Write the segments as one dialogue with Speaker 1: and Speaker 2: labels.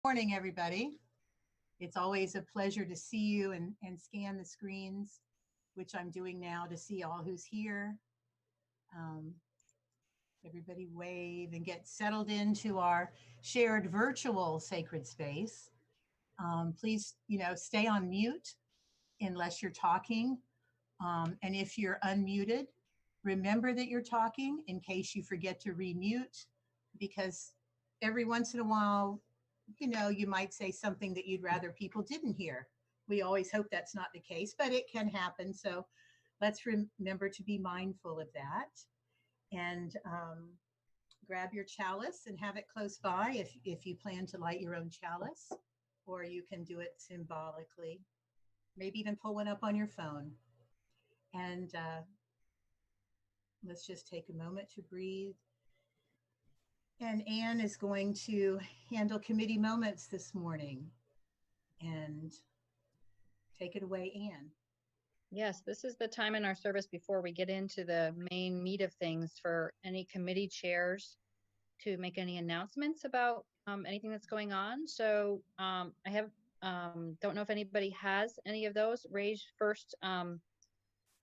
Speaker 1: Morning, everybody. It's always a pleasure to see you and scan the screens, which I'm doing now to see all who's here. Um, Everybody wave and get settled into our shared virtual sacred space. Please, stay on mute unless you're talking. And if you're unmuted, remember that you're talking in case you forget to remute, because every once in a while, you might say something that you'd rather people didn't hear. We always hope that's not the case, but it can happen. So let's remember to be mindful of that. And grab your chalice and have it close by if you plan to light your own chalice, or you can do it symbolically. Maybe even pull one up on your phone. And let's just take a moment to breathe. And Anne is going to handle committee moments this morning. And take it away, Anne.
Speaker 2: Yes, this is the time in our service before we get into the main meat of things for any committee chairs to make any announcements about anything that's going on. So I have, don't know if anybody has any of those. Raise first. I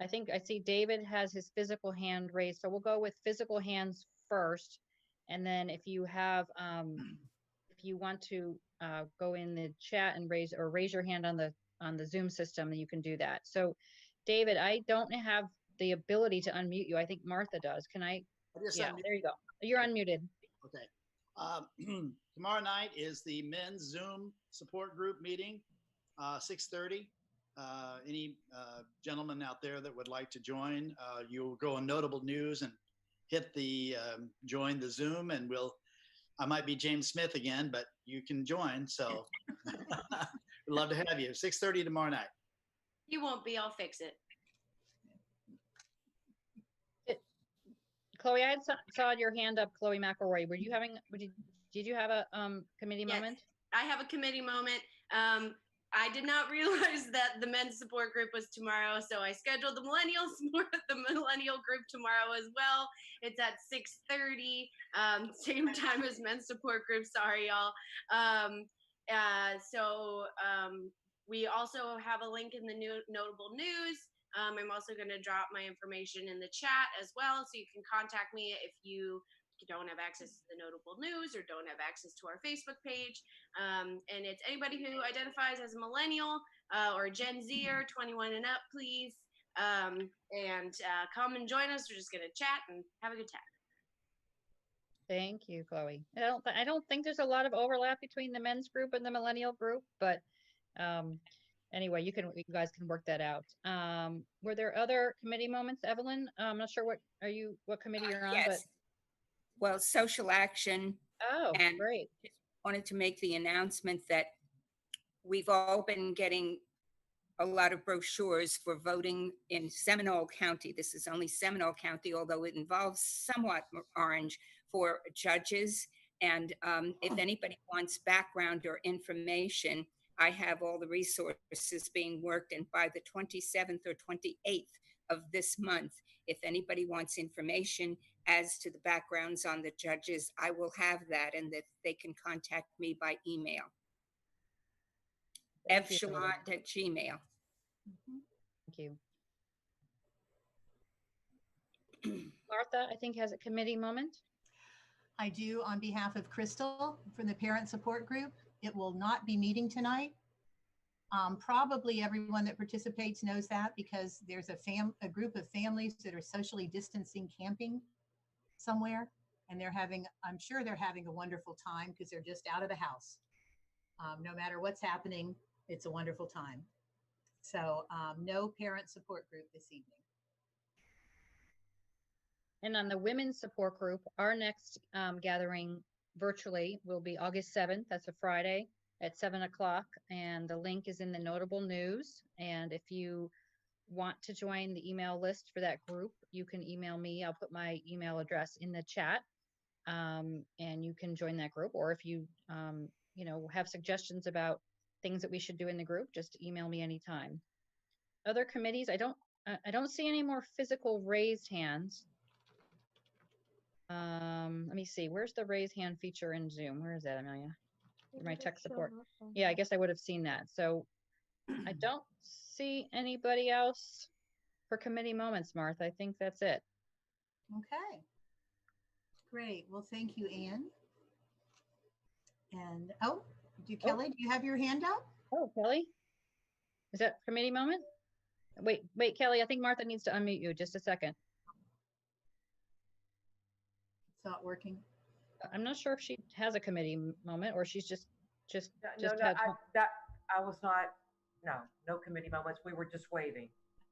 Speaker 2: think I see David has his physical hand raised. So we'll go with physical hands first. And then if you have, if you want to go in the chat and raise your hand on the Zoom system, you can do that. So David, I don't have the ability to unmute you. I think Martha does. Can I? Yeah, there you go. You're unmuted.
Speaker 3: Okay. Tomorrow night is the men's Zoom support group meeting, 6:30. Any gentlemen out there that would like to join, you'll go on Notable News and hit the join the Zoom, and I might be James Smith again, but you can join. So we'd love to have you. 6:30 tomorrow night.
Speaker 4: You won't be. I'll fix it.
Speaker 2: Chloe, I saw your hand up, Chloe McElroy. Did you have a committee moment?
Speaker 4: I have a committee moment. I did not realize that the men's support group was tomorrow, so I scheduled the millennial group tomorrow as well. It's at 6:30, same time as men's support group. Sorry, y'all. We also have a link in the notable news. I'm also going to drop my information in the chat as well, so you can contact me if you don't have access to the notable news or don't have access to our Facebook page. And it's anybody who identifies as a millennial or Gen Zer, 21 and up, please. Come and join us. We're just going to chat and have a good time.
Speaker 2: Thank you, Chloe. I don't think there's a lot of overlap between the men's group and the millennial group, but anyway, you guys can work that out. Were there other committee moments, Evelyn? I'm not sure what committee you're on,
Speaker 5: yes.
Speaker 2: but
Speaker 5: well, social action.
Speaker 2: Oh,
Speaker 5: and
Speaker 2: great.
Speaker 5: Just wanted to make the announcement that we've all been getting a lot of brochures for voting in Seminole County. This is only Seminole County, although it involves somewhat Orange, for judges. And if anybody wants background or information, I have all the resources being worked, and by the 27th or 28th of this month, if anybody wants information as to the backgrounds on the judges, I will have that, and that they can contact me by email. fshalot@gmail.
Speaker 2: Thank you. Martha, I think, has a committee moment.
Speaker 1: I do, on behalf of Crystal from the Parent Support Group. It will not be meeting tonight. Probably everyone that participates knows that, because there's a group of families that are socially distancing camping somewhere, and I'm sure they're having a wonderful time because they're just out of the house. No matter what's happening, it's a wonderful time. So no parent support group this evening.
Speaker 2: And on the women's support group, our next gathering virtually will be August 7th. That's a Friday at 7 o'clock. And the link is in the notable news. And if you want to join the email list for that group, you can email me. I'll put my email address in the chat, and you can join that group. Or if you, have suggestions about things that we should do in the group, just email me anytime. Other committees, I don't see any more physical raised hands. Let me see, where's the raise hand feature in Zoom? Where is that, Amelia? for my tech support. Yeah, I guess I would have seen that. So I don't see anybody else for committee moments, Martha. I think that's it.
Speaker 1: Okay. Great. Well, thank you, Anne. And Kelly, do you have your hand up?
Speaker 2: Oh, Kelly, is that committee moment? Wait, Kelly, I think Martha needs to unmute you. Just a second.
Speaker 1: It's not working.
Speaker 2: I'm not sure if she has a committee moment or she's just
Speaker 6: No,
Speaker 2: had.
Speaker 6: I was not, no committee moments. We were just waving.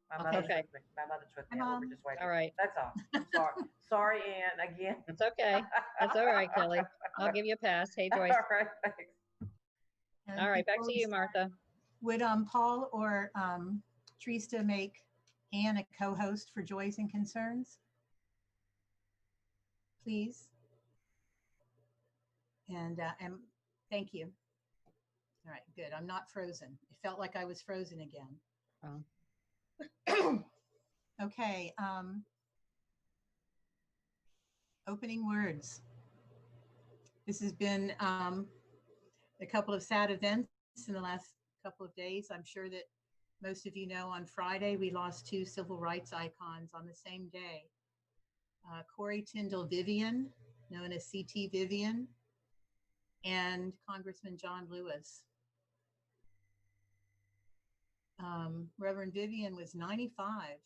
Speaker 6: My mother's
Speaker 2: Okay.
Speaker 6: with me. My mother's with me.
Speaker 1: Hi,
Speaker 6: We
Speaker 1: Mom.
Speaker 6: were just waving.
Speaker 2: All right.
Speaker 6: That's all. I'm sorry. Sorry, Ann, again.
Speaker 2: It's okay. That's all right, Kelly. I'll give you a pass. Hey, Joyce.
Speaker 6: All right, thanks.
Speaker 1: And
Speaker 2: All right, back
Speaker 1: before
Speaker 2: to
Speaker 1: we
Speaker 2: you,
Speaker 1: start,
Speaker 2: Martha.
Speaker 1: would Paul or Trista make Anne a co-host for Joys and Concerns? Please. And thank you. All right, good. I'm not frozen. It felt like I was frozen again.
Speaker 2: Oh.
Speaker 1: Okay. Opening words. This has been a couple of sad events in the last couple of days. I'm sure that most of you know on Friday, we lost 2 civil rights icons on the same day. Corey Tyndall Vivian, known as C.T. Vivian, and Congressman John Lewis. Reverend Vivian was 95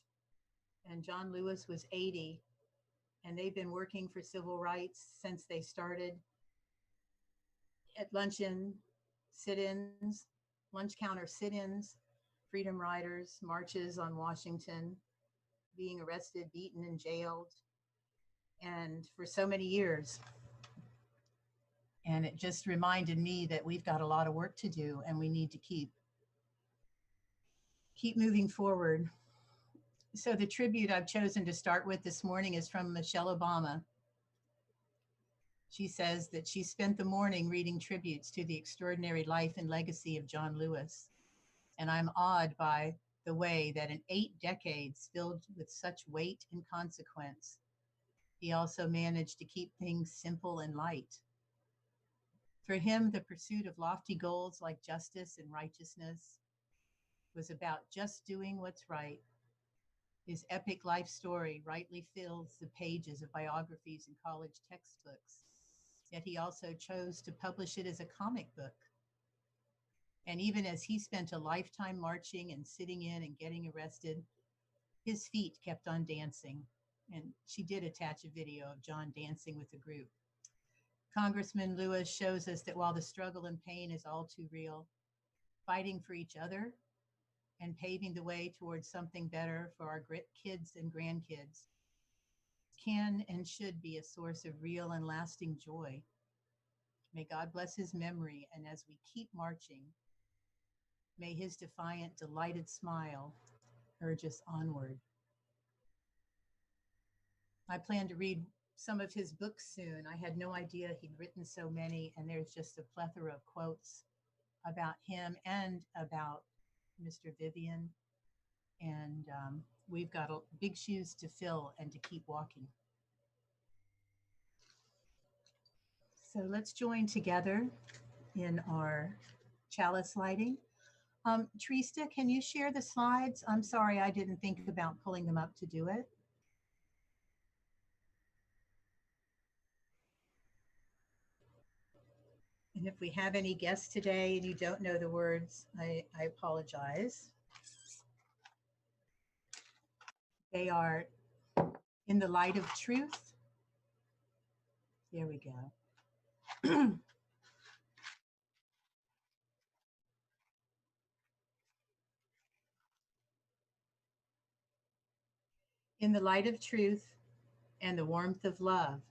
Speaker 1: and John Lewis was 80. And they've been working for civil rights since they started at luncheon, sit-ins, lunch counter sit-ins, freedom riders, marches on Washington, being arrested, beaten, and jailed, and for so many years. And it just reminded me that we've got a lot of work to do and we need to keep moving forward. So the tribute I've chosen to start with this morning is from Michelle Obama. She says that she spent the morning reading tributes to the extraordinary life and legacy of John Lewis. And I'm awed by the way that in 8 decades filled with such weight and consequence, he also managed to keep things simple and light. For him, the pursuit of lofty goals like justice and righteousness was about just doing what's right. His epic life story rightly fills the pages of biographies and college textbooks, yet he also chose to publish it as a comic book. And even as he spent a lifetime marching and sitting in and getting arrested, his feet kept on dancing. And she did attach a video of John dancing with the group. Congressman Lewis shows us that while the struggle and pain is all too real, fighting for each other and paving the way towards something better for our kids and grandkids can and should be a source of real and lasting joy. May God bless his memory, and as we keep marching, may his defiant, delighted smile urge us onward. I plan to read some of his books soon. I had no idea he'd written so many, and there's just a plethora of quotes about him and about Mr. Vivian. And we've got big shoes to fill and to keep walking. So let's join together in our chalice lighting. Trista, can you share the slides? I'm sorry, I didn't think about pulling them up to do it. And if we have any guests today and you don't know the words, I apologize. They are in the light of truth. There we go. In the light of truth and the warmth of love,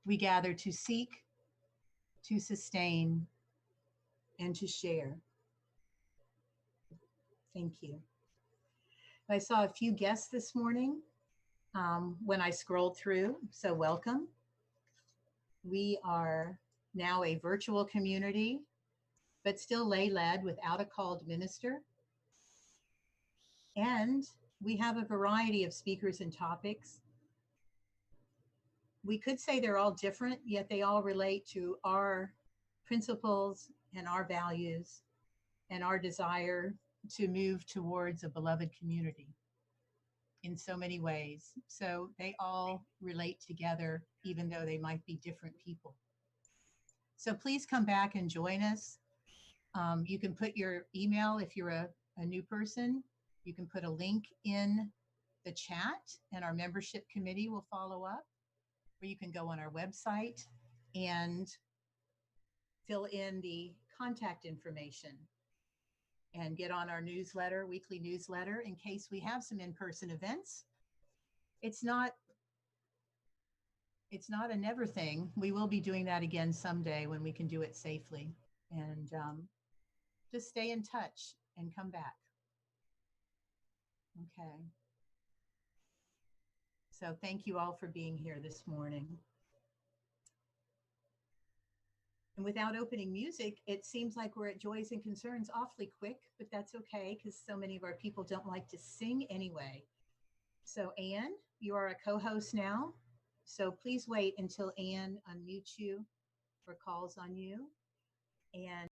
Speaker 1: we gather to seek, to sustain, and to share. Thank you. I saw a few guests this morning when I scrolled through, so welcome. We are now a virtual community, but still lay-led without a called minister. And we have a variety of speakers and topics. We could say they're all different, yet they all relate to our principles and our values and our desire to move towards a beloved community in so many ways. So they all relate together, even though they might be different people. So please come back and join us. You can put your email if you're a new person. You can put a link in the chat and our membership committee will follow up. Or you can go on our website and fill in the contact information and get on our newsletter, weekly newsletter, in case we have some in-person events. It's not a never thing. We will be doing that again someday when we can do it safely. And just stay in touch and come back. Okay. So thank you all for being here this morning. And without opening music, it seems like we're at Joys and Concerns awfully quick, but that's okay because so many of our people don't like to sing anyway. So Anne, you are a co-host now. So please wait until Anne unmutes you or calls on you. And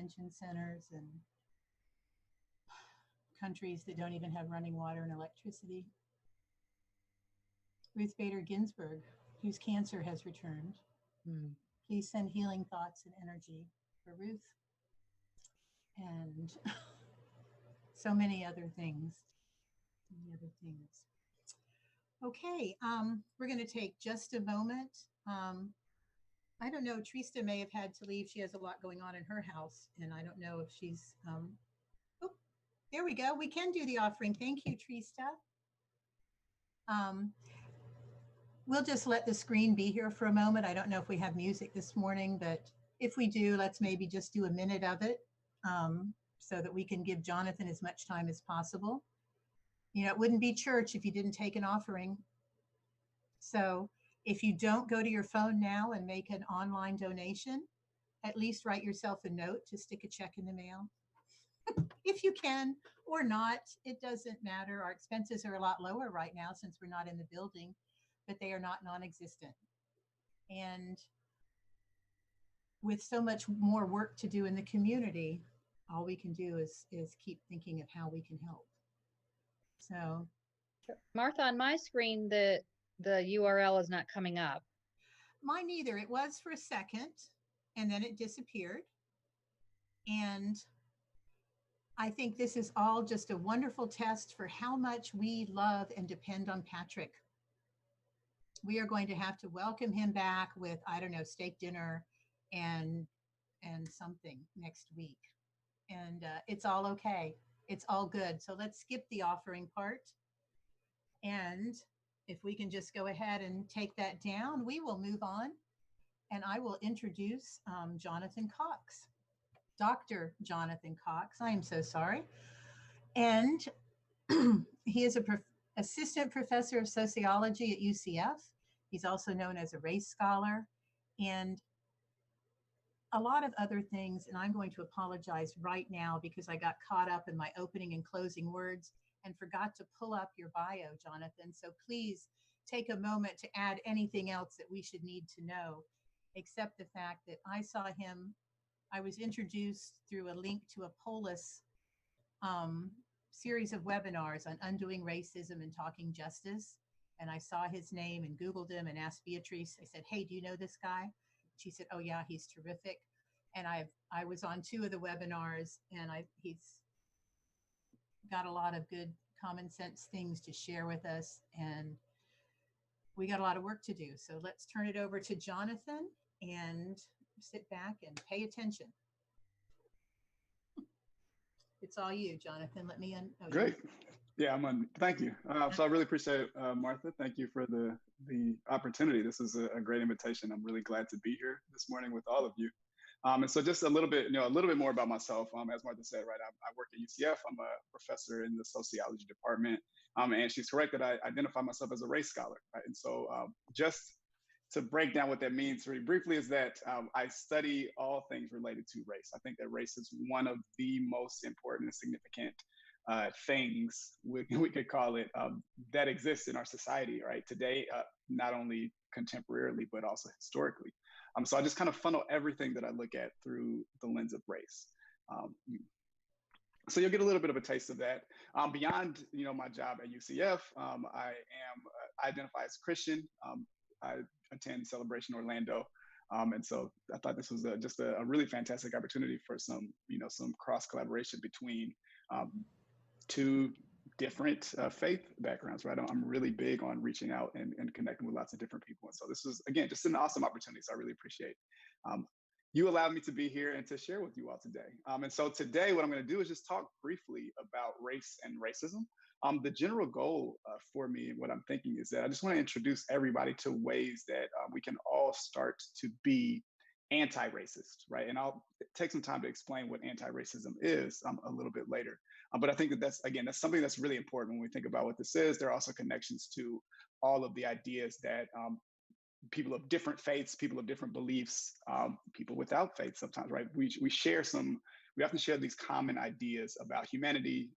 Speaker 1: detention centers and countries that don't even have running water and electricity. Ruth Bader Ginsburg, whose cancer has returned. Please send healing thoughts and energy for Ruth. And so many other things. Okay, we're going to take just a moment. I don't know, Trista may have had to leave. She has a lot going on in her house, and I don't know if she's, oh, there we go. We can do the offering. Thank you, Trista. We'll just let the screen be here for a moment. I don't know if we have music this morning, but if we do, let's maybe just do a minute of it so that we can give Jonathan as much time as possible. You know, it wouldn't be church if you didn't take an offering. So if you don't go to your phone now and make an online donation, at least write yourself a note to stick a check in the mail. If you can or not, it doesn't matter. Our expenses are a lot lower right now since we're not in the building, but they are not non-existent. And with so much more work to do in the community, all we can do is keep thinking of how we can help. So,
Speaker 2: Martha, on my screen, the URL is not coming up.
Speaker 1: Mine neither. It was for a second, and then it disappeared. And I think this is all just a wonderful test for how much we love and depend on Patrick. We are going to have to welcome him back with, I don't know, steak dinner and something next week. And it's all okay. It's all good. So let's skip the offering part. And if we can just go ahead and take that down, we will move on. And I will introduce Jonathan Cox, Dr. Jonathan Cox. I am so sorry. And he is an assistant professor of sociology at UCF. He's also known as a race scholar and a lot of other things. And I'm going to apologize right now because I got caught up in my opening and closing words and forgot to pull up your bio, Jonathan. So please take a moment to add anything else that we should need to know, except the fact that I saw him. I was introduced through a link to a Polis series of webinars on undoing racism and talking justice. And I saw his name and Googled him and asked Beatrice, I said, hey, do you know this guy? She said, oh yeah, he's terrific. And I was on 2 of the webinars, and he's got a lot of good common sense things to share with us. And we got a lot of work to do. So let's turn it over to Jonathan and sit back and pay attention. It's all you, Jonathan. Let me
Speaker 7: Great. Yeah, I'm on. Thank you. So I really appreciate it, Martha. Thank you for the opportunity. This is a great invitation. I'm really glad to be here this morning with all of you. And so just a little bit more about myself. As Martha said, right, I work at UCF. I'm a professor in the sociology department. And she's correct that I identify myself as a race scholar, right? And so just to break down what that means very briefly is that I study all things related to race. I think that race is one of the most important and significant things, we could call it, that exists in our society, right? Today, not only contemporarily, but also historically. So I just kind of funnel everything that I look at through the lens of race. So you'll get a little bit of a taste of that. Beyond, my job at UCF, I identify as Christian. I attend Celebration Orlando. And so I thought this was just a really fantastic opportunity for some cross collaboration between 2 different faith backgrounds, right? I'm really big on reaching out and connecting with lots of different people. And so this was, again, just an awesome opportunity. So I really appreciate you allowed me to be here and to share with you all today. And so today, what I'm going to do is just talk briefly about race and racism. The general goal for me, what I'm thinking is that I just want to introduce everybody to ways that we can all start to be anti-racist, right? And I'll take some time to explain what anti-racism is a little bit later. But I think that that's something that's really important when we think about what this is. There are also connections to all of the ideas that people of different faiths, people of different beliefs, people without faith sometimes, right? We often share these common ideas about humanity.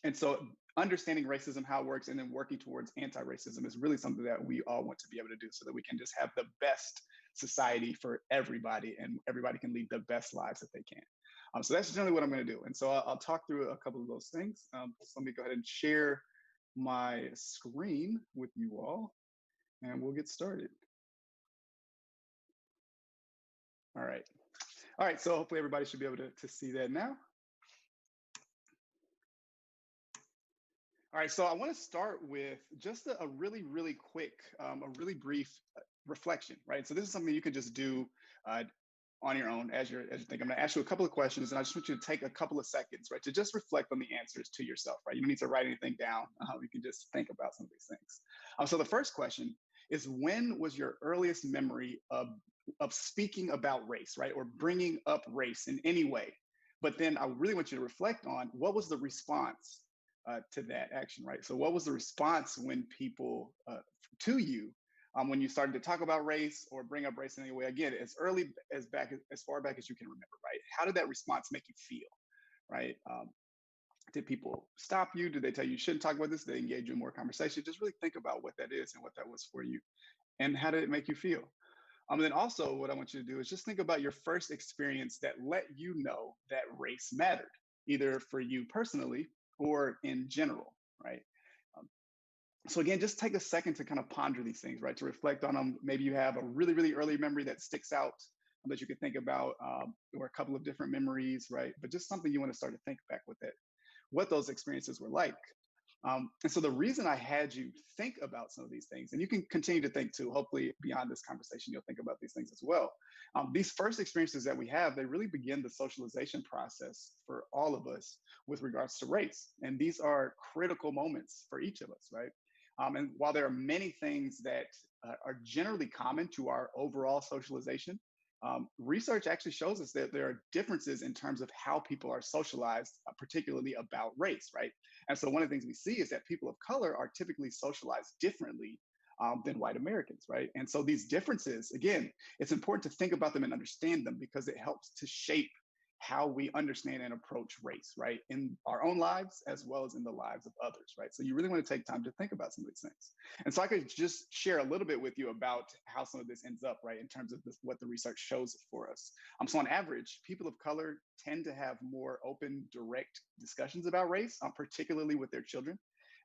Speaker 7: And so understanding racism, how it works, and then working towards anti-racism is really something that we all want to be able to do so that we can just have the best society for everybody, and everybody can lead the best lives that they can. So that's generally what I'm going to do. And so I'll talk through a couple of those things. So let me go ahead and share my screen with you all, and we'll get started. All right. All right, so hopefully everybody should be able to see that now. All right, so I want to start with just a really, really quick, a really brief reflection, right? So this is something you can just do on your own as you're thinking. I'm going to ask you a couple of questions, and I just want you to take a couple of seconds, right, to just reflect on the answers to yourself, right? You don't need to write anything down. You can just think about some of these things. So the first question is, when was your earliest memory of speaking about race, right, or bringing up race in any way? But then I really want you to reflect on, what was the response to that action, right? So what was the response when people to you when you started to talk about race or bring up race in any way? Again, as far back as you can remember, right? How did that response make you feel, right? Did people stop you? Did they tell you you shouldn't talk about this? Did they engage you in more conversation? Just really think about what that is and what that was for you, and how did it make you feel? And then also, what I want you to do is just think about your first experience that let you know that race mattered, either for you personally or in general, right? So again, just take a second to kind of ponder these things, right? To reflect on them. Maybe you have a really, really early memory that sticks out that you can think about, or a couple of different memories, right? But just something you want to start to think back with it, what those experiences were like. And so the reason I had you think about some of these things, and you can continue to think too, hopefully beyond this conversation, you'll think about these things as well. These first experiences that we have, they really begin the socialization process for all of us with regards to race. And these are critical moments for each of us, right? And while there are many things that are generally common to our overall socialization, research actually shows us that there are differences in terms of how people are socialized, particularly about race, right? And so one of the things we see is that people of color are typically socialized differently than white Americans, right? And so these differences, again, it's important to think about them and understand them, because it helps to shape how we understand and approach race, right? In our own lives, as well as in the lives of others, right? So you really want to take time to think about some of these things. And so I could just share a little bit with you about how some of this ends up, right? In terms of what the research shows for us. So on average, people of color tend to have more open, direct discussions about race, particularly with their children.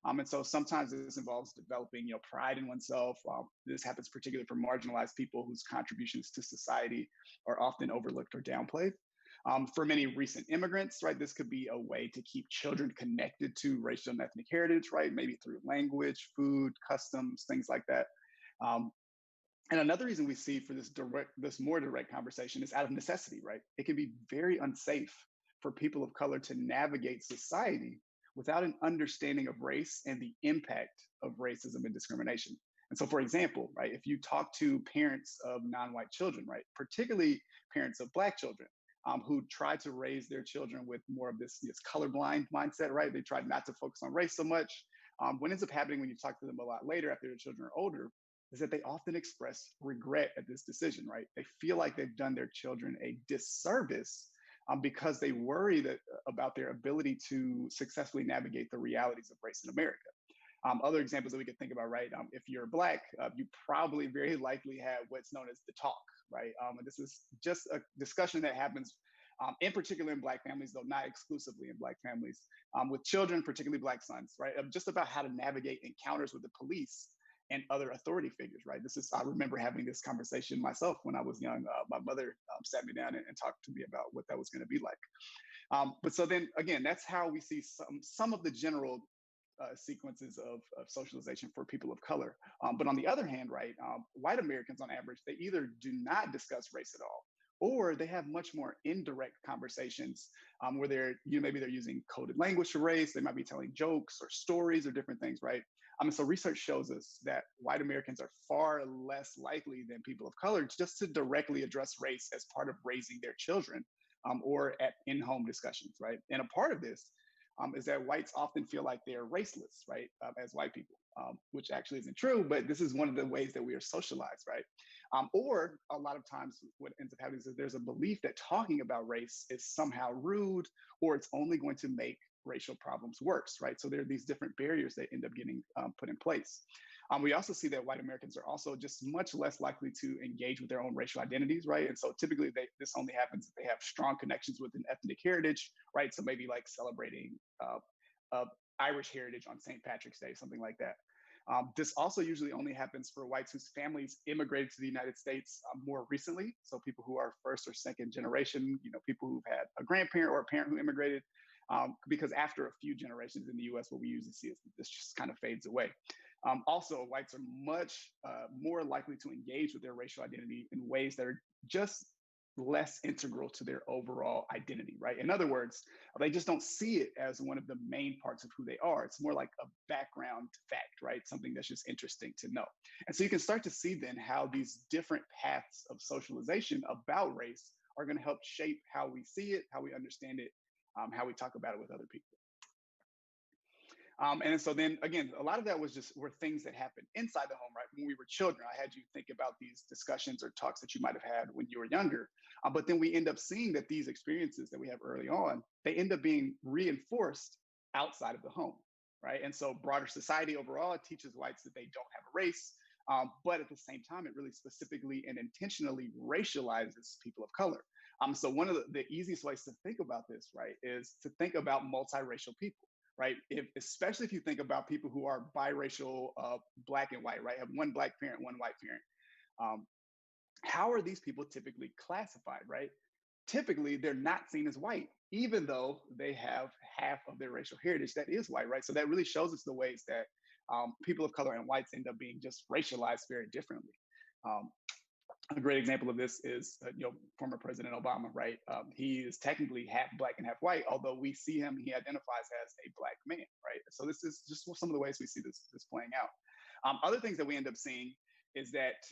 Speaker 7: And so sometimes this involves developing, pride in oneself. This happens particularly for marginalized people whose contributions to society are often overlooked or downplayed. For many recent immigrants, right, this could be a way to keep children connected to racial and ethnic heritage, right, maybe through language, food, customs, things like that. And another reason we see for this more direct conversation is out of necessity, right? It can be very unsafe for people of color to navigate society without an understanding of race and the impact of racism and discrimination. And so, for example, right, if you talk to parents of non-white children, right, particularly parents of Black children, who try to raise their children with more of this colorblind mindset, right? They try not to focus on race so much. What ends up happening when you talk to them a lot later after their children are older is that they often express regret at this decision, right? They feel like they've done their children a disservice because they worry about their ability to successfully navigate the realities of race in America. Other examples that we could think about, right? If you're Black, you probably very likely have what's known as the talk, right? And this is just a discussion that happens in particular in Black families, though not exclusively in Black families, with children, particularly Black sons, right? Just about how to navigate encounters with the police and other authority figures, right? I remember having this conversation myself when I was young. My mother sat me down and talked to me about what that was going to be like. But so then again, that's how we see some of the general sequences of socialization for people of color. But on the other hand, right, white Americans on average, they either do not discuss race at all, or they have much more indirect conversations where maybe they're using coded language for race. They might be telling jokes or stories or different things, right? So research shows us that white Americans are far less likely than people of color just to directly address race as part of raising their children or at in-home discussions, right? And a part of this is that whites often feel like they're raceless, right, as white people, which actually isn't true, but this is one of the ways that we are socialized, right? Or a lot of times what ends up happening is there's a belief that talking about race is somehow rude, or it's only going to make racial problems worse, right? So there are these different barriers that end up getting put in place. We also see that white Americans are also just much less likely to engage with their own racial identities, right? And so typically this only happens if they have strong connections with an ethnic heritage, right? So maybe like celebrating Irish heritage on St. Patrick's Day, something like that. This also usually only happens for whites whose families immigrated to the United States more recently. So people who are first or second generation, people who've had a grandparent or a parent who immigrated, because after a few generations in the US, what we usually see is that this just kind of fades away. Also, whites are much more likely to engage with their racial identity in ways that are just less integral to their overall identity, right? In other words, they just don't see it as one of the main parts of who they are. It's more like a background fact, right? Something that's just interesting to know. And so you can start to see then how these different paths of socialization about race are going to help shape how we see it, how we understand it, how we talk about it with other people. And so then again, a lot of that were things that happened inside the home, right? When we were children, I had you think about these discussions or talks that you might have had when you were younger. But then we end up seeing that these experiences that we have early on, they end up being reinforced outside of the home, right? And so broader society overall teaches whites that they don't have a race, but at the same time, it really specifically and intentionally racializes people of color. So one of the easiest ways to think about this, right, is to think about multiracial people. Right? Especially if you think about people who are biracial, black and white, right? Have one black parent, one white parent. How are these people typically classified, right? Typically, they're not seen as white, even though they have half of their racial heritage that is white, right? So that really shows us the ways that people of color and whites end up being just racialized very differently. A great example of this is, former President Obama, right? He is technically half black and half white, although we see him, he identifies as a black man, right? So this is just some of the ways we see this playing out. Other things that we end up seeing is that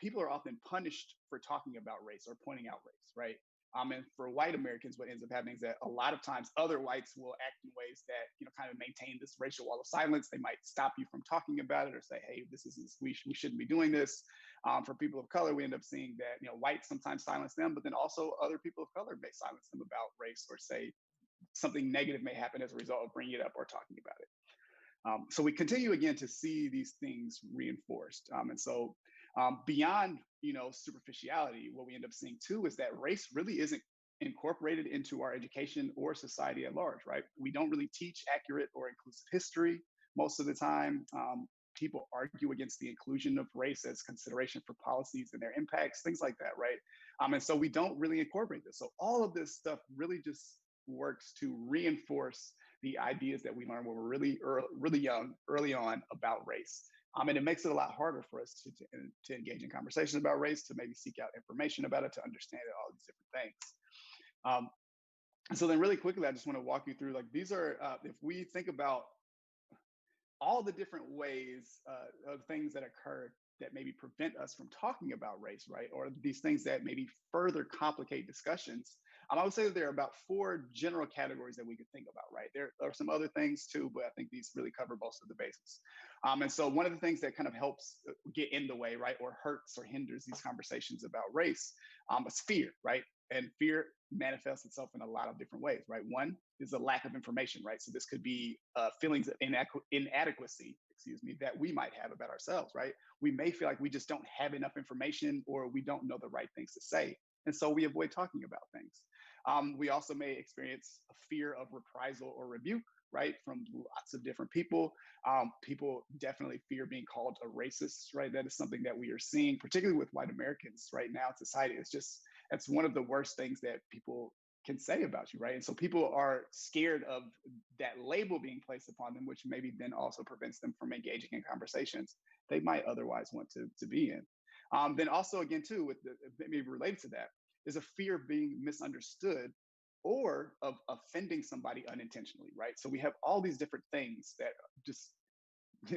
Speaker 7: people are often punished for talking about race or pointing out race, right? And for white Americans, what ends up happening is that a lot of times other whites will act in ways that, kind of maintain this racial wall of silence. They might stop you from talking about it or say, hey, we shouldn't be doing this. For people of color, we end up seeing that, whites sometimes silence them, but then also other people of color may silence them about race or say something negative may happen as a result of bringing it up or talking about it. So we continue again to see these things reinforced. And so beyond, superficiality, what we end up seeing too is that race really isn't incorporated into our education or society at large, right? We don't really teach accurate or inclusive history most of the time. People argue against the inclusion of race as consideration for policies and their impacts, things like that, right? And so we don't really incorporate this. So all of this stuff really just works to reinforce the ideas that we learn when we're really young, early on about race. And it makes it a lot harder for us to engage in conversations about race, to maybe seek out information about it, to understand it, all these different things. So then really quickly, I just want to walk you through, like, these are, if we think about all the different ways of things that occur that maybe prevent us from talking about race, right? Or these things that maybe further complicate discussions. I would say that there are about 4 general categories that we could think about, right? There are some other things too, but I think these really cover most of the bases. And so one of the things that kind of helps get in the way, right, or hurts or hinders these conversations about race is fear, right? And fear manifests itself in a lot of different ways, right? One is a lack of information, right? So this could be feelings of inadequacy, that we might have about ourselves, right? We may feel like we just don't have enough information, or we don't know the right things to say. And so we avoid talking about things. We also may experience a fear of reprisal or rebuke, right, from lots of different people. People definitely fear being called a racist, right? That is something that we are seeing, particularly with white Americans right now in society. It's one of the worst things that people can say about you, right? And so people are scared of that label being placed upon them, which maybe then also prevents them from engaging in conversations they might otherwise want to be in. Then also, again, too, with maybe related to that, is a fear of being misunderstood or of offending somebody unintentionally, right? So we have all these different things that just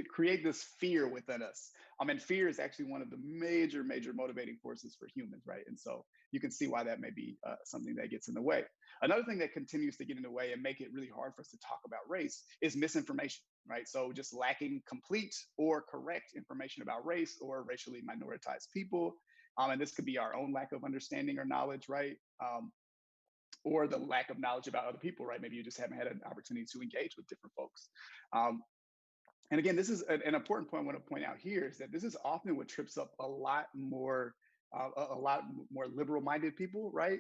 Speaker 7: create this fear within us. And fear is actually one of the major motivating forces for humans, right? And so you can see why that may be something that gets in the way. Another thing that continues to get in the way and make it really hard for us to talk about race is misinformation, right? So just lacking complete or correct information about race or racially minoritized people. And this could be our own lack of understanding or knowledge, right? Or the lack of knowledge about other people, right? Maybe you just haven't had an opportunity to engage with different folks. And again, this is an important point I want to point out here, is that this is often what trips up a lot more liberal-minded people, right?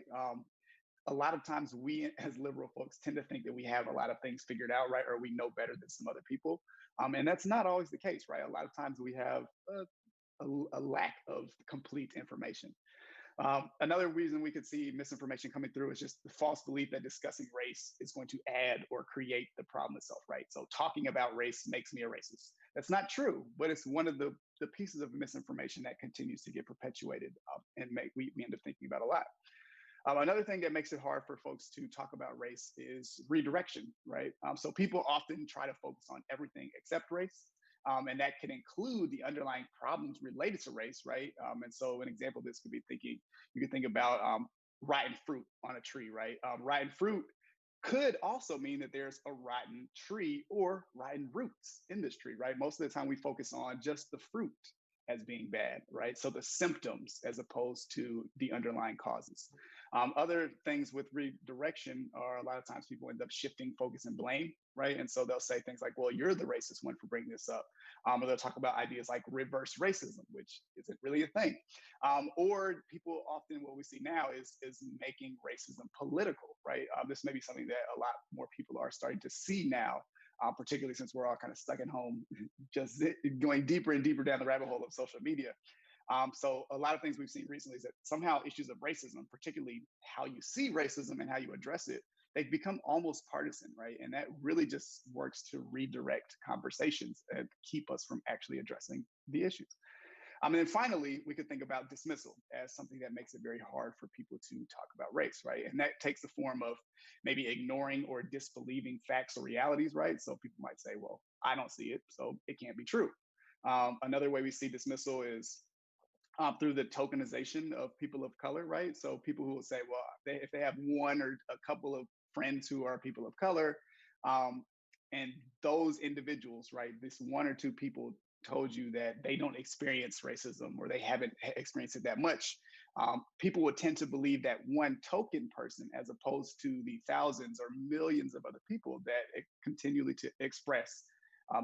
Speaker 7: A lot of times we as liberal folks tend to think that we have a lot of things figured out, right? Or we know better than some other people. And that's not always the case, right? A lot of times we have a lack of complete information. Another reason we could see misinformation coming through is just the false belief that discussing race is going to add or create the problem itself, right? So talking about race makes me a racist. That's not true, but it's one of the pieces of misinformation that continues to get perpetuated, and we end up thinking about a lot. Another thing that makes it hard for folks to talk about race is redirection, right? So people often try to focus on everything except race. And that can include the underlying problems related to race, right? And so an example of this could be you could think about rotten fruit on a tree, right? Rotten fruit could also mean that there's a rotten tree or rotten roots in this tree, right? Most of the time we focus on just the fruit as being bad, right? So the symptoms as opposed to the underlying causes. Other things with redirection are a lot of times people end up shifting focus and blame, right? And so they'll say things like, well, you're the racist one for bringing this up. Or they'll talk about ideas like reverse racism, which isn't really a thing. Or people often, what we see now is making racism political, right? This may be something that a lot more people are starting to see now, particularly since we're all kind of stuck at home, just going deeper and deeper down the rabbit hole of social media. So a lot of things we've seen recently is that somehow issues of racism, particularly how you see racism and how you address it, they've become almost partisan, right? And that really just works to redirect conversations and keep us from actually addressing the issues. And then finally, we could think about dismissal as something that makes it very hard for people to talk about race, right? And that takes the form of maybe ignoring or disbelieving facts or realities, right? So people might say, well, I don't see it, so it can't be true. Another way we see dismissal is through the tokenization of people of color, right? So people who will say, well, if they have one or a couple of friends who are people of color, and those individuals, right, this one or two people told you that they don't experience racism or they haven't experienced it that much, people would tend to believe that one token person as opposed to the thousands or millions of other people that continually to express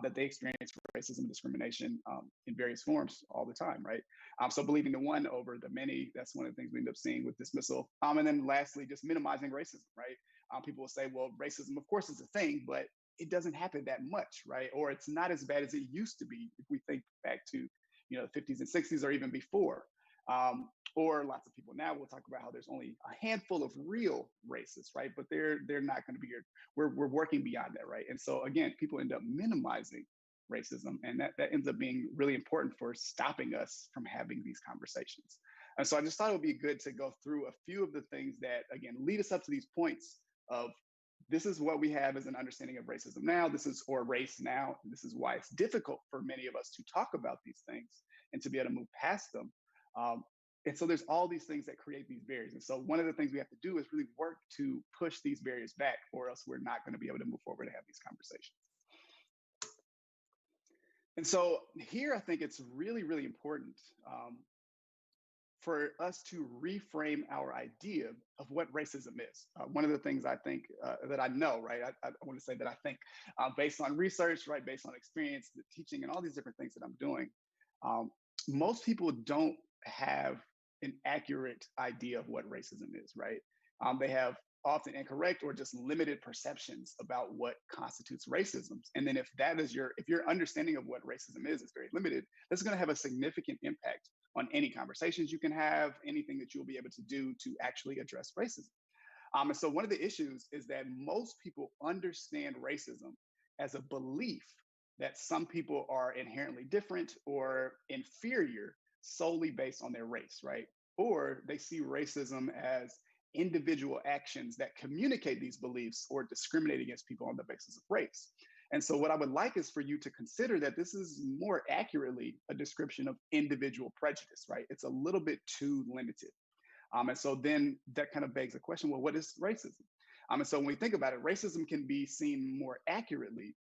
Speaker 7: that they experience racism and discrimination in various forms all the time, right? So believing the one over the many, that's one of the things we end up seeing with dismissal. And then lastly, just minimizing racism, right? People will say, well, racism, of course, is a thing, but it doesn't happen that much, right? Or it's not as bad as it used to be if we think back to, the 50s and 60s or even before. Or lots of people now will talk about how there's only a handful of real racists, right? But they're not going to be here. We're working beyond that, right? And so again, people end up minimizing racism, and that ends up being really important for stopping us from having these conversations. And so I just thought it would be good to go through a few of the things that, again, lead us up to these points of this is what we have as an understanding of racism now, or race now. This is why it's difficult for many of us to talk about these things and to be able to move past them. And so there's all these things that create these barriers. And so one of the things we have to do is really work to push these barriers back, or else we're not going to be able to move forward and have these conversations. And so here, I think it's really, really important for us to reframe our idea of what racism is. One of the things I think that I know, right? I want to say that I think based on research, right? Based on experience, the teaching, and all these different things that I'm doing, most people don't have an accurate idea of what racism is, right? They have often incorrect or just limited perceptions about what constitutes racism. And then if your understanding of what racism is very limited, that's going to have a significant impact on any conversations you can have, anything that you'll be able to do to actually address racism. And so one of the issues is that most people understand racism as a belief that some people are inherently different or inferior solely based on their race, right? Or they see racism as individual actions that communicate these beliefs or discriminate against people on the basis of race. And so what I would like is for you to consider that this is more accurately a description of individual prejudice, right? It's a little bit too limited. And so then that kind of begs the question, well, what is racism? And so when we think about it, racism can be seen more accurately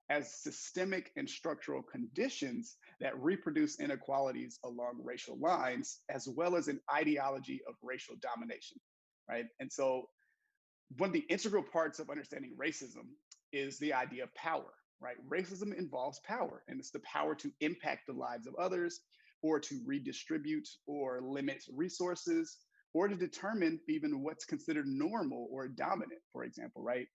Speaker 7: as systemic and structural conditions that reproduce inequalities along racial lines, as well as an ideology of racial domination, right? And so one of the integral parts of understanding racism is the idea of power, right? Racism involves power, and it's the power to impact the lives of others, or to redistribute or limit resources, or to determine even what's considered normal or dominant, for example, right?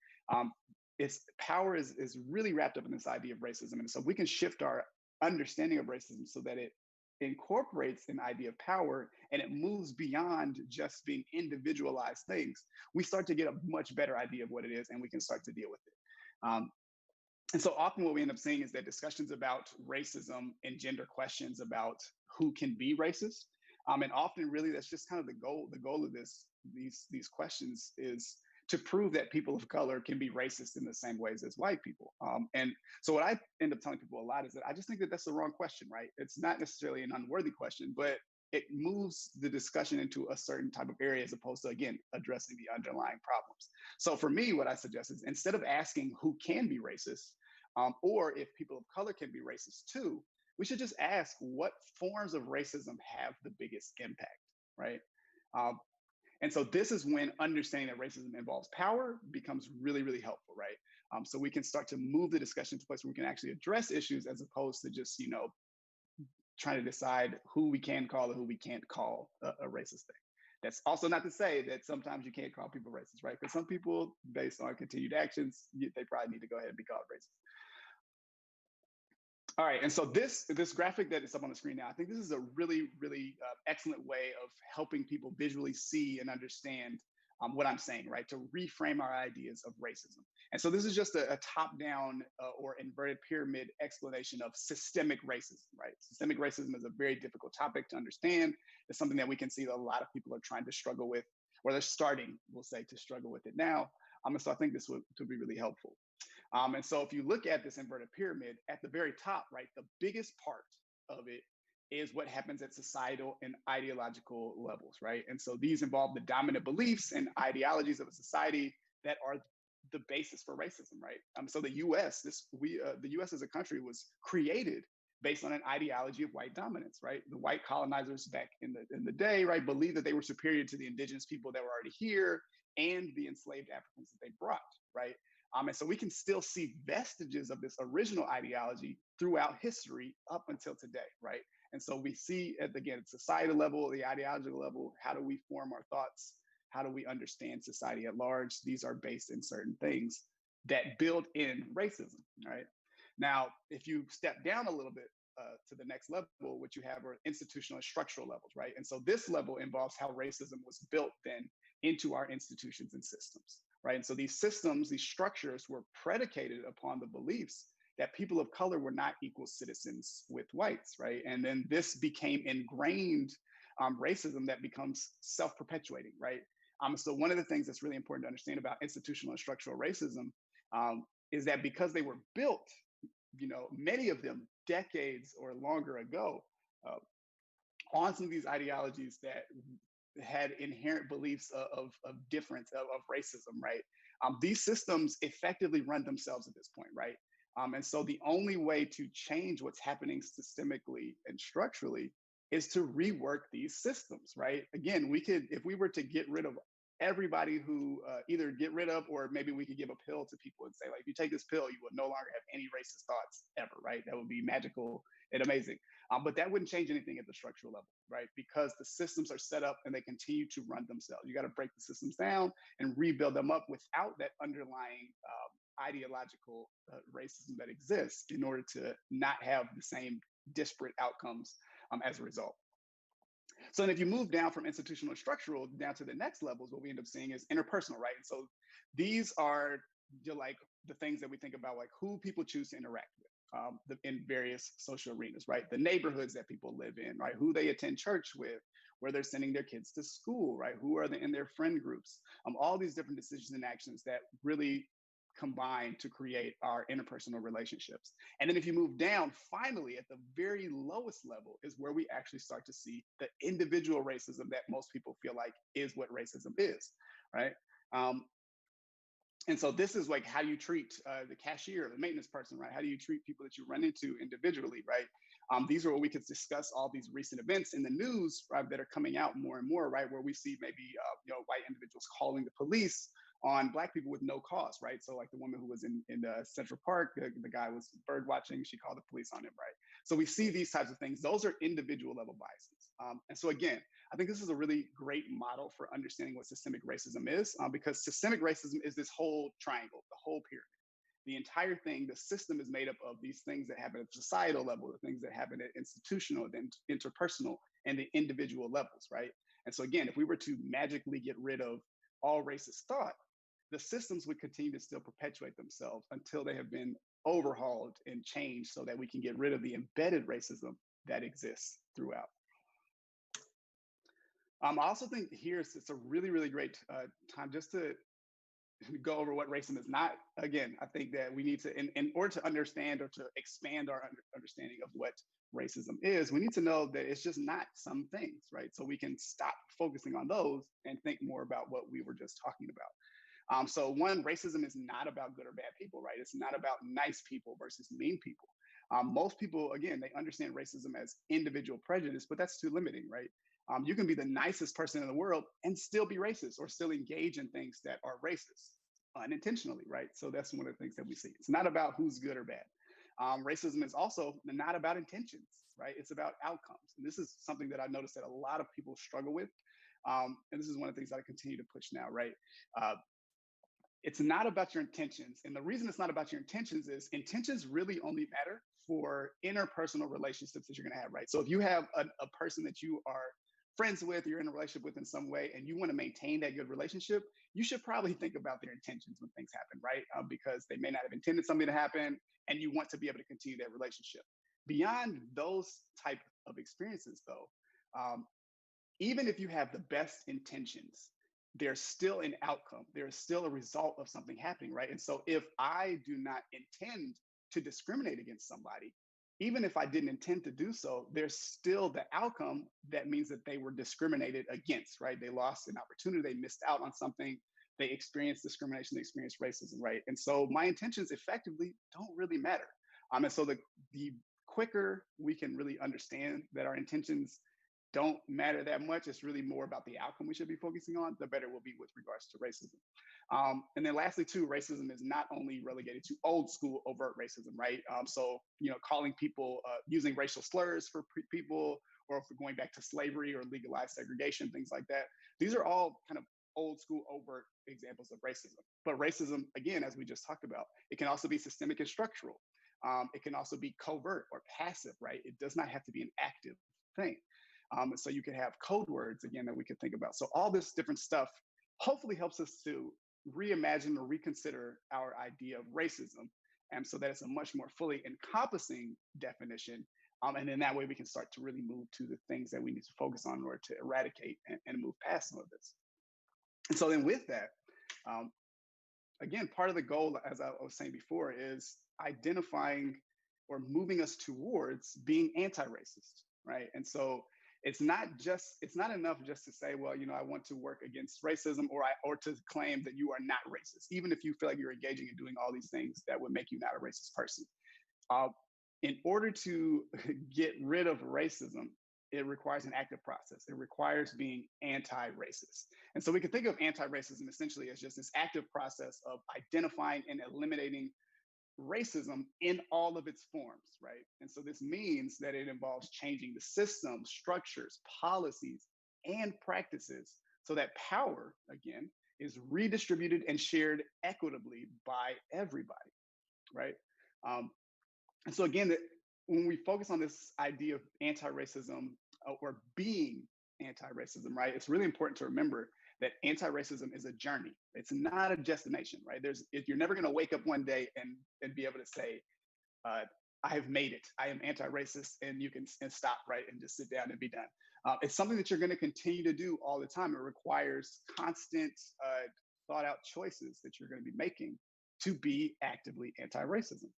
Speaker 7: It's power is really wrapped up in this idea of racism. And so we can shift our understanding of racism so that it incorporates an idea of power and it moves beyond just being individualized things. We start to get a much better idea of what it is, and we can start to deal with it. And so often what we end up seeing is that discussions about racism engender questions about who can be racist. And often really that's just kind of the goal. The goal of these questions is to prove that people of color can be racist in the same ways as white people. And so what I end up telling people a lot is that I just think that that's the wrong question, right? It's not necessarily an unworthy question, but it moves the discussion into a certain type of area as opposed to, again, addressing the underlying problems. So for me, what I suggest is instead of asking who can be racist, or if people of color can be racist too, we should just ask what forms of racism have the biggest impact, right? And so this is when understanding that racism involves power becomes really, really helpful, right? So we can start to move the discussion to a place where we can actually address issues as opposed to just, trying to decide who we can call or who we can't call a racist thing. That's also not to say that sometimes you can't call people racist, right? Because some people, based on continued actions, they probably need to go ahead and be called racist. All right, and so this graphic that is up on the screen now, I think this is a really, really excellent way of helping people visually see and understand what I'm saying, right? To reframe our ideas of racism. And so this is just a top-down or inverted pyramid explanation of systemic racism, right? Systemic racism is a very difficult topic to understand. It's something that we can see that a lot of people are trying to struggle with, or they're starting, we'll say, to struggle with it now. And so I think this would be really helpful. And so if you look at this inverted pyramid, at the very top, right, the biggest part of it is what happens at societal and ideological levels, right? And so these involve the dominant beliefs and ideologies of a society that are the basis for racism, right? So the U.S., the U.S. as a country was created based on an ideology of white dominance, right? The white colonizers back in the day, right, believed that they were superior to the indigenous people that were already here and the enslaved Africans that they brought, right? And so we can still see vestiges of this original ideology throughout history up until today, right? And so we see, at societal level, the ideological level, how do we form our thoughts? How do we understand society at large? These are based in certain things that build in racism, right? Now, if you step down a little bit to the next level, what you have are institutional and structural levels, right? And so this level involves how racism was built then into our institutions and systems, right? And so these systems, these structures were predicated upon the beliefs that people of color were not equal citizens with whites, right? And then this became ingrained racism that becomes self-perpetuating, right? So one of the things that's really important to understand about institutional and structural racism is that because they were built, many of them decades or longer ago, on some of these ideologies that had inherent beliefs of difference, of racism, right? These systems effectively run themselves at this point, right? And so the only way to change what's happening systemically and structurally is to rework these systems, right? Again, if we were to get rid of everybody who either get rid of, or maybe we could give a pill to people and say, like, if you take this pill, you will no longer have any racist thoughts ever, right? That would be magical and amazing. But that wouldn't change anything at the structural level, right? Because the systems are set up and they continue to run themselves. You got to break the systems down and rebuild them up without that underlying ideological racism that exists in order to not have the same disparate outcomes as a result. So then if you move down from institutional and structural down to the next levels, what we end up seeing is interpersonal, right? And so these are like the things that we think about, like who people choose to interact with in various social arenas, right? The neighborhoods that people live in, right? Who they attend church with, where they're sending their kids to school, right? Who are they in their friend groups? All these different decisions and actions that really combine to create our interpersonal relationships. And then if you move down, finally, at the very lowest level is where we actually start to see the individual racism that most people feel like is what racism is, right? And so this is like how you treat the cashier, the maintenance person, right? How do you treat people that you run into individually, right? These are what we could discuss all these recent events in the news, right, that are coming out more and more, right? Where we see maybe white individuals calling the police on Black people with no cause, right? So like the woman who was in Central Park, the guy was bird watching, she called the police on him, right? So we see these types of things. Those are individual level biases. And so again, I think this is a really great model for understanding what systemic racism is, because systemic racism is this whole triangle, the whole pyramid. The entire thing, the system is made up of these things that happen at societal level, the things that happen at institutional, then interpersonal, and the individual levels, right? And so again, if we were to magically get rid of all racist thought, the systems would continue to still perpetuate themselves until they have been overhauled and changed so that we can get rid of the embedded racism that exists throughout. I also think here it's a really, really great time just to go over what racism is not. Again, I think that we need to, in order to understand or to expand our understanding of what racism is, we need to know that it's just not some things, right? So we can stop focusing on those and think more about what we were just talking about. So one, racism is not about good or bad people, right? It's not about nice people versus mean people. Most people, again, they understand racism as individual prejudice, but that's too limiting, right? You can be the nicest person in the world and still be racist or still engage in things that are racist unintentionally, right? So that's one of the things that we see. It's not about who's good or bad. Racism is also not about intentions, right? It's about outcomes. And this is something that I noticed that a lot of people struggle with. And this is one of the things that I continue to push now, right? It's not about your intentions. And the reason it's not about your intentions is intentions really only matter for interpersonal relationships that you're going to have, right? So if you have a person that you are friends with, you're in a relationship with in some way, and you want to maintain that good relationship, you should probably think about their intentions when things happen, right? Because they may not have intended something to happen, and you want to be able to continue that relationship. Beyond those type of experiences, though, even if you have the best intentions, there's still an outcome. There's still a result of something happening, right? And so if I do not intend to discriminate against somebody, even if I didn't intend to do so, there's still the outcome that means that they were discriminated against, right? They lost an opportunity, they missed out on something, they experienced discrimination, they experienced racism, right? And so my intentions effectively don't really matter. And so the quicker we can really understand that our intentions don't matter that much, it's really more about the outcome we should be focusing on, the better we'll be with regards to racism. And then lastly, too, racism is not only relegated to old school overt racism, right? So, calling people, using racial slurs for people, or if we're going back to slavery or legalized segregation, things like that. These are all kind of old school overt examples of racism. But racism, again, as we just talked about, it can also be systemic and structural. It can also be covert or passive, right? It does not have to be an active thing. So you can have code words, again, that we could think about. So all this different stuff hopefully helps us to reimagine or reconsider our idea of racism, and so that it's a much more fully encompassing definition. And then that way we can start to really move to the things that we need to focus on in order to eradicate and move past some of this. And so then with that, again, part of the goal, as I was saying before, is identifying or moving us towards being anti-racist, right? And so it's not enough just to say, well, I want to work against racism, or to claim that you are not racist, even if you feel like you're engaging in doing all these things that would make you not a racist person. In order to get rid of racism, it requires an active process. It requires being anti-racist. And so we can think of anti-racism essentially as just this active process of identifying and eliminating racism in all of its forms, right? And so this means that it involves changing the systems, structures, policies, and practices so that power, again, is redistributed and shared equitably by everybody, right? And so again, when we focus on this idea of anti-racism or being anti-racism, right, it's really important to remember that anti-racism is a journey. It's not a destination, right? You're never going to wake up one day and be able to say, I have made it. I am anti-racist, and you can stop, right, and just sit down and be done. It's something that you're going to continue to do all the time. It requires constant thought out choices that you're going to be making to be actively anti-racism.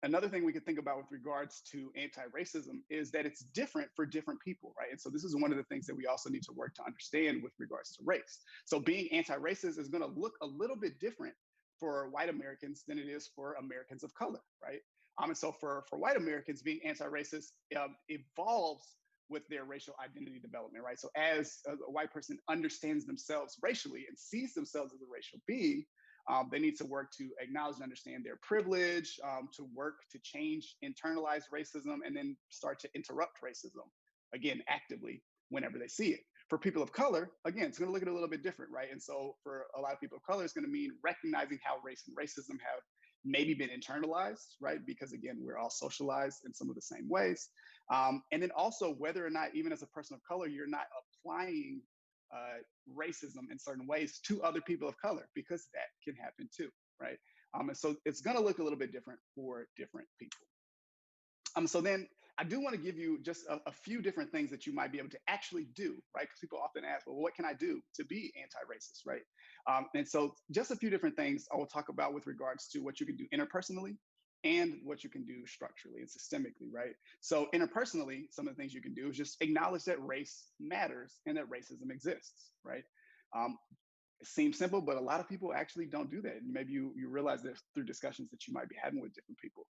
Speaker 7: Another thing we could think about with regards to anti-racism is that it's different for different people, right? And so this is one of the things that we also need to work to understand with regards to race. So being anti-racist is going to look a little bit different for white Americans than it is for Americans of color, right? And so for white Americans, being anti-racist evolves with their racial identity development, right? So as a white person understands themselves racially and sees themselves as a racial being, they need to work to acknowledge and understand their privilege, to work to change internalized racism, and then start to interrupt racism, again, actively whenever they see it. For people of color, again, it's going to look at it a little bit different, right? And so for a lot of people of color, it's going to mean recognizing how race and racism have maybe been internalized, right? Because again, we're all socialized in some of the same ways. And then also whether or not, even as a person of color, you're not applying racism in certain ways to other people of color, because that can happen too, right? And so it's going to look a little bit different for different people. So then I do want to give you just a few different things that you might be able to actually do, right? Because people often ask, well, what can I do to be anti-racist, right? And so just a few different things I will talk about with regards to what you can do interpersonally and what you can do structurally and systemically, right? So interpersonally, some of the things you can do is just acknowledge that race matters and that racism exists, right? It seems simple, but a lot of people actually don't do that. And maybe you realize this through discussions that you might be having with different people.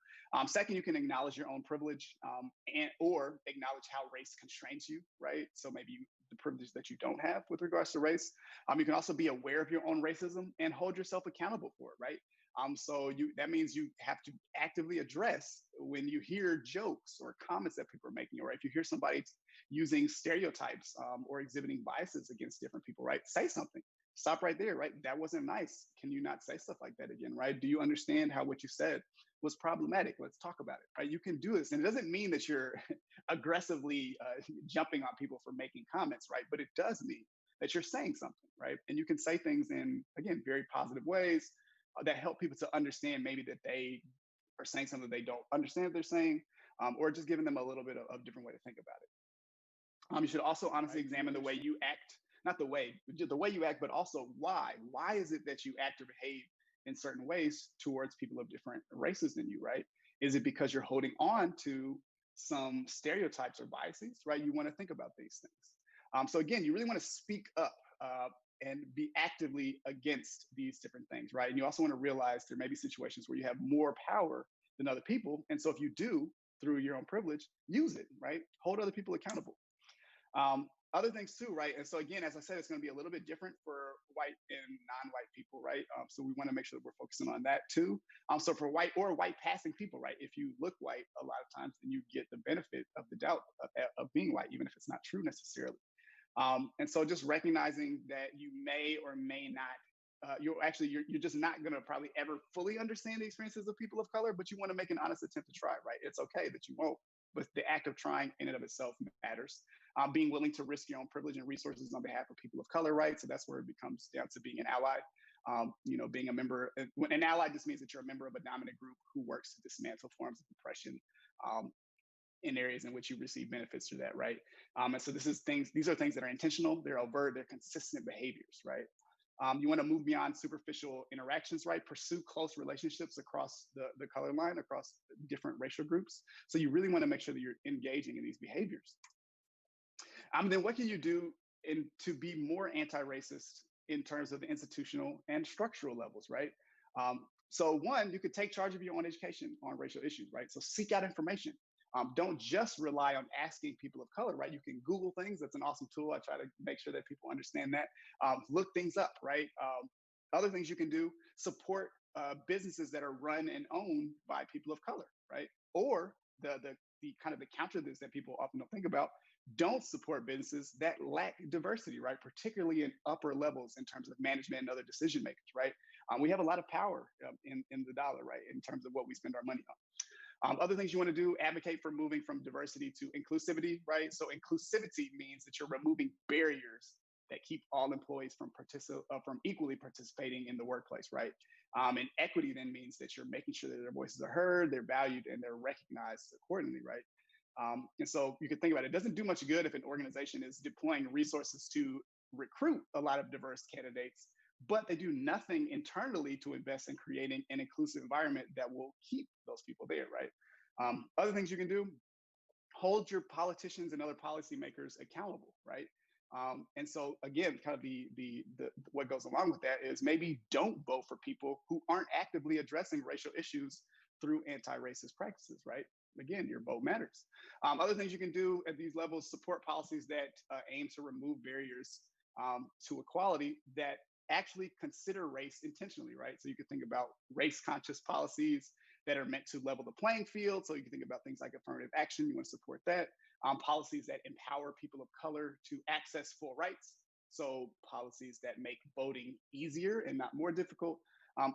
Speaker 7: Second, you can acknowledge your own privilege and or acknowledge how race constrains you, right? So maybe the privilege that you don't have with regards to race. You can also be aware of your own racism and hold yourself accountable for it, right? So that means you have to actively address when you hear jokes or comments that people are making, or if you hear somebody using stereotypes or exhibiting biases against different people, right? Say something. Stop right there, right? That wasn't nice. Can you not say stuff like that again, right? Do you understand how what you said was problematic? Let's talk about it, right? You can do this. And it doesn't mean that you're aggressively jumping on people for making comments, right? But it does mean that you're saying something, right? And you can say things in, again, very positive ways that help people to understand maybe that they are saying something they don't understand they're saying, or just giving them a little bit of different way to think about it. You should also honestly examine the way you act. Not the way you act, but also why. Why is it that you act or behave in certain ways towards people of different races than you, right? Is it because you're holding on to some stereotypes or biases, right? You want to think about these things. So again, you really want to speak up and be actively against these different things, right? And you also want to realize there may be situations where you have more power than other people. And so if you do, through your own privilege, use it, right? Hold other people accountable. Other things too, right? And so again, as I said, it's going to be a little bit different for white and non-white people, right? So we want to make sure that we're focusing on that too. So for white or white passing people, right? If you look white, a lot of times, then you get the benefit of the doubt of being white, even if it's not true necessarily. And so just recognizing that you may or may not, you're just not going to probably ever fully understand the experiences of people of color, but you want to make an honest attempt to try, right? It's okay that you won't, but the act of trying in and of itself matters. Being willing to risk your own privilege and resources on behalf of people of color, right? So that's where it becomes down to being an ally. Being a member, an ally just means that you're a member of a dominant group who works to dismantle forms of oppression in areas in which you receive benefits through that, right? And so these are things that are intentional, they're overt, they're consistent behaviors, right? You want to move beyond superficial interactions, right? Pursue close relationships across the color line, across different racial groups. So you really want to make sure that you're engaging in these behaviors. Then what can you do to be more anti-racist in terms of the institutional and structural levels, right? So one, you could take charge of your own education on racial issues, right? So seek out information. Don't just rely on asking people of color, right? You can Google things. That's an awesome tool. I try to make sure that people understand that. Look things up, right? Other things you can do, support businesses that are run and owned by people of color, right? Or the kind of the counter to this that people often don't think about, don't support businesses that lack diversity, right? Particularly in upper levels in terms of management and other decision makers, right? We have a lot of power in the dollar, right? In terms of what we spend our money on. Other things you want to do, advocate for moving from diversity to inclusivity, right? So inclusivity means that you're removing barriers that keep all employees from equally participating in the workplace, right? And equity then means that you're making sure that their voices are heard, they're valued, and they're recognized accordingly, right? And so you could think about it. It doesn't do much good if an organization is deploying resources to recruit a lot of diverse candidates, but they do nothing internally to invest in creating an inclusive environment that will keep those people there, right? Other things you can do, hold your politicians and other policymakers accountable, right? And so again, kind of the what goes along with that is maybe don't vote for people who aren't actively addressing racial issues through anti-racist practices, right? again, your vote matters. Other things you can do at these levels: support policies that aim to remove barriers to equality that actually consider race intentionally, right? So you could think about race conscious policies that are meant to level the playing field. So you can think about things like affirmative action. You want to support that. Policies that empower people of color to access full rights. So policies that make voting easier and not more difficult,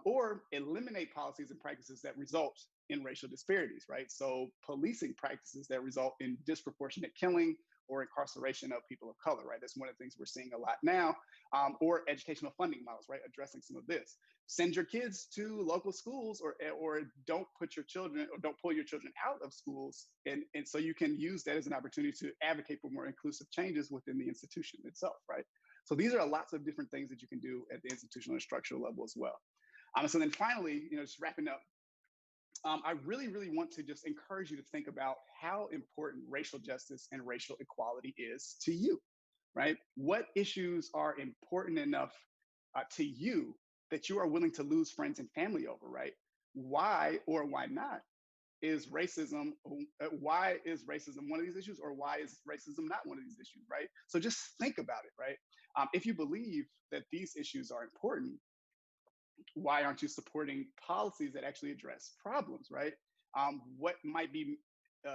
Speaker 7: or eliminate policies and practices that result in racial disparities, right? So policing practices that result in disproportionate killing or incarceration of people of color, right? That's one of the things we're seeing a lot now. Or educational funding models, right? Addressing some of this. Send your kids to local schools, or don't put your children, or don't pull your children out of schools. And so you can use that as an opportunity to advocate for more inclusive changes within the institution itself, right? So these are lots of different things that you can do at the institutional and structural level as well. So then finally, just wrapping up, I really, really want to just encourage you to think about how important racial justice and racial equality is to you, right? What issues are important enough to you that you are willing to lose friends and family over, right? Why or why not is racism, why is racism one of these issues, or why is racism not one of these issues, right? So just think about it, right? If you believe that these issues are important, why aren't you supporting policies that actually address problems, right? What might be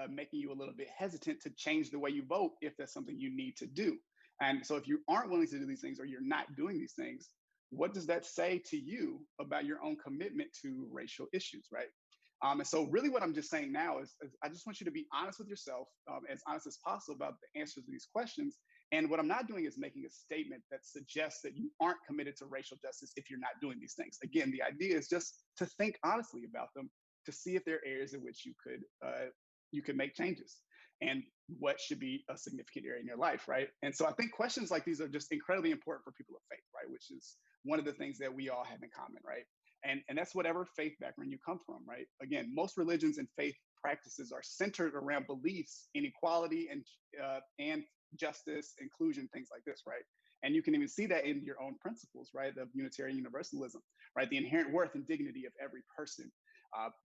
Speaker 7: making you a little bit hesitant to change the way you vote if that's something you need to do? And so if you aren't willing to do these things, or you're not doing these things, what does that say to you about your own commitment to racial issues, right? And so really what I'm just saying now is I just want you to be honest with yourself, as honest as possible about the answers to these questions. And what I'm not doing is making a statement that suggests that you aren't committed to racial justice if you're not doing these things. Again, the idea is just to think honestly about them, to see if there are areas in which you could make changes, and what should be a significant area in your life, right? And so I think questions like these are just incredibly important for people of faith, right? Which is one of the things that we all have in common, right? And that's whatever faith background you come from, right? Again, most religions and faith practices are centered around beliefs in equality and justice, inclusion, things like this, right? And you can even see that in your own principles, right? Of Unitarian Universalism, right? The inherent worth and dignity of every person,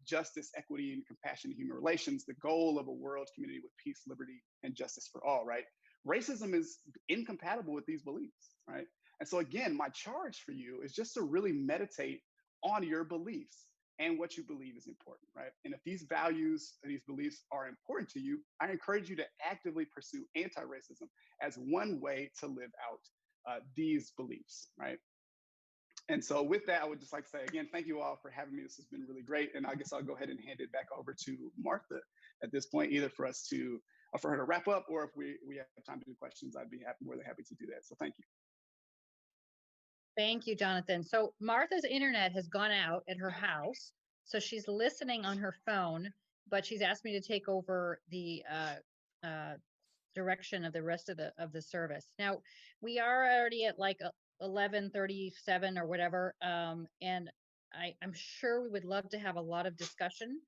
Speaker 7: justice, equity, and compassion in human relations, the goal of a world community with peace, liberty, and justice for all, right? Racism is incompatible with these beliefs, right? And so again, my charge for you is just to really meditate on your beliefs and what you believe is important, right? And if these values, these beliefs are important to you, I encourage you to actively pursue anti-racism as one way to live out these beliefs, right? And so with that, I would just like to say, again, thank you all for having me. This has been really great. And I guess I'll go ahead and hand it back over to Martha at this point, either for her to wrap up, or if we have time to do questions, I'd be more than happy to do that. So thank you.
Speaker 2: Thank you, Jonathan. So Martha's internet has gone out at her house, so she's listening on her phone, but she's asked me to take over the direction of the rest of the service. Now, we are already at like 11:37 or whatever, and I'm sure we would love to have a lot of discussion.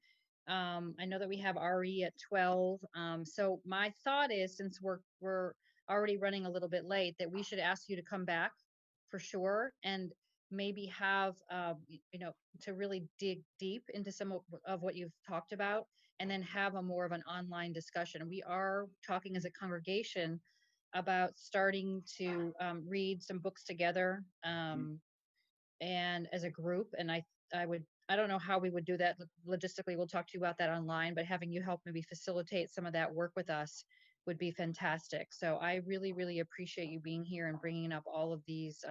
Speaker 2: I know that we have RE at 12. So my thought is, since we're already running a little bit late, that we should ask you to come back for sure, and maybe have to really dig deep into some of what you've talked about, and then have a more of an online discussion. We are talking as a congregation about starting to read some books together, and as a group. And I don't know how we would do that logistically. We'll talk to you about that online, but having you help maybe facilitate some of that work with us would be fantastic. So I really, really appreciate you being here and bringing up all of these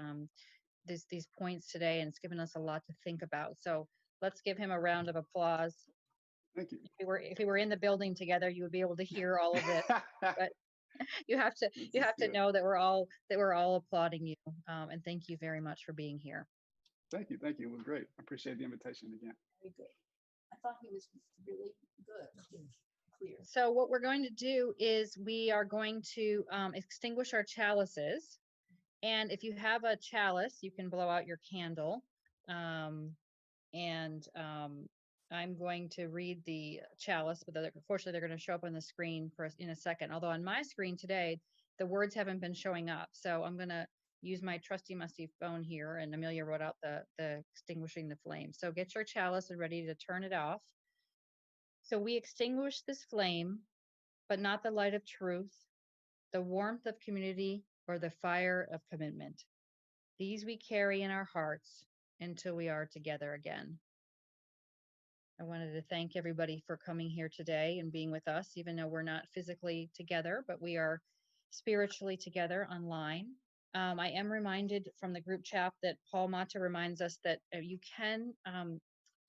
Speaker 2: points today, and it's given us a lot to think about. So let's give him a round of applause.
Speaker 7: Thank you.
Speaker 2: If we were in the building together, you would be able to hear all of it. But you have to know that we're all applauding you. And thank you very much for being here.
Speaker 7: Thank you. It was great. I appreciate the invitation again.
Speaker 1: Very good. I thought he was really good. Clear.
Speaker 2: So what we're going to do is we are going to extinguish our chalices. And if you have a chalice, you can blow out your candle. I'm going to read the chalice, but unfortunately they're going to show up on the screen for us in a second. Although on my screen today, the words haven't been showing up. So I'm going to use my trusty musty phone here, and Amelia wrote out the extinguishing the flame. So get your chalice and ready to turn it off. So we extinguish this flame, but not the light of truth, the warmth of community, or the fire of commitment. These we carry in our hearts until we are together again. I wanted to thank everybody for coming here today and being with us, even though we're not physically together, but we are spiritually together online. I am reminded from the group chat that Paul Mata reminds us that you can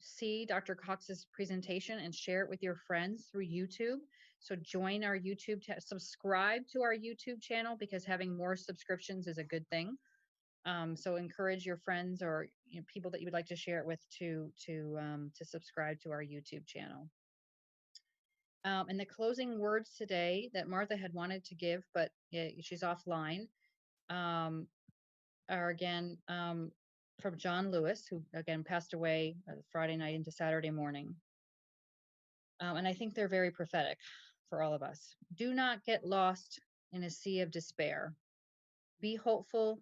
Speaker 2: see Dr. Cox's presentation and share it with your friends through YouTube. So join our YouTube, subscribe to our YouTube channel, because having more subscriptions is a good thing. So encourage your friends or people that you would like to share it with to subscribe to our YouTube channel. And the closing words today that Martha had wanted to give, but she's offline, are again from John Lewis, who again passed away Friday night into Saturday morning. And I think they're very prophetic for all of us. Do not get lost in a sea of despair. Be hopeful,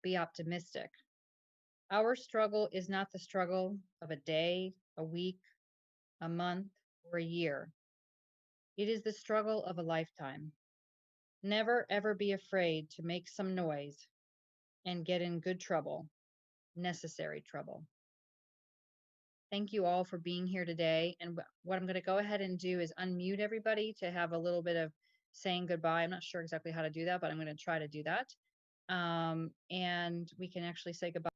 Speaker 2: be optimistic. Our struggle is not the struggle of a day, a week, a month, or a year. It is the struggle of a lifetime. Never ever be afraid to make some noise and get in good trouble, necessary trouble. Thank you all for being here today. And what I'm going to go ahead and do is unmute everybody to have a little bit of saying goodbye. I'm not sure exactly how to do that, but I'm going to try to do that. And we can actually say goodbye.